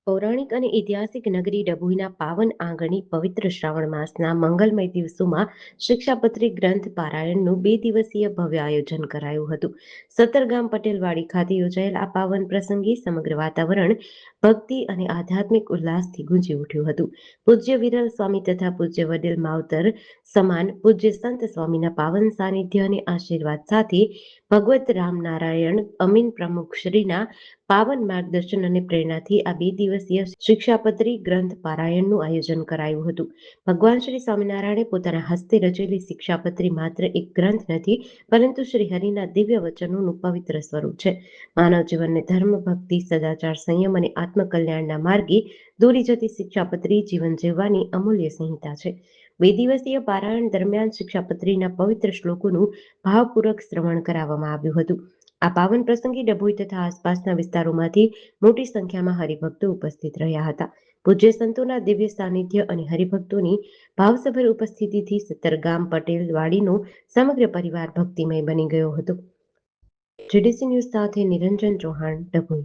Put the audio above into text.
પૌરાણિક અને ઐતિહાસિક નગરી ડભોઈના પાવન આંગણી પવિત્ર શ્રાવણ માસના મંગલમય દિવસોમાં શિક્ષાપત્રી ગ્રંથ પારાયણનું 2 દિવસીય ભવ્ય આયોજન કરાયું હતું. સતરગામ પટેલવાડી ખાતે યોજાયેલ આ પાવન પ્રસંગે સમગ્ર વાતાવરણ ભક્તિ અને આધ્યાત્મિક ઉલ્લાસથી ગુંજી ઉઠ્યું હતું. પૂજ્ય વિરલ સ્વામી તથા પૂજ્ય વડીલ માવતર સમાન પૂજ્ય સંત સ્વામીના પાવન સાનિધ્ય અને આશીર્વાદ સાથે ભગવત રામનારાયણ અમીન પ્રમુખ શ્રીના પાવન માર્ગદર્શન અને પ્રેરણાથી આ 2 દિવસીય શિક્ષાપત્રી ગ્રંથ પારાયણનું આયોજન કરાયું હતું. ભગવાન શ્રી સ્વામિનારાયણે પોતાના હસ્તે રચેલી શિક્ષાપત્રી માત્ર એક ગ્રંથ નથી, પરંતુ શ્રી હરિના દિવ્ય વચનોનું પવિત્ર સ્વરૂપ છે. માનવ જીવનને ધર્મ, ભક્તિ, સદાચાર, સંયમ અને આત્મકલ્યાણના માર્ગે દોરી જતી શિક્ષાપત્રી જીવન જીવવાની અમૂલ્ય સંહિતા છે. 2 દિવસીય પારાયણ દરમિયાન શિક્ષાપત્રીના પવિત્ર શ્લોકોનું ભાવપૂર્વક શ્રવણ કરાવવામાં આવ્યું હતું. આ પાવન પ્રસંગે ડભોઈ તથા આસપાસના વિસ્તારોમાંથી મોટી સંખ્યામાં હરિભક્તો ઉપસ્થિત રહ્યા હતા. પૂજ્ય સંતોના દિવ્ય સાનિધ્ય અને હરિભક્તોની ભાવસભર ઉપસ્થિતિથી સત્તરગામ પટેલ વાડીનો સમગ્ર પરિવાર ભક્તિમય બની ગયો હતો. જીડીસી ન્યૂઝ સાથે નિરંજન ચૌહાણ, ડભોઈ.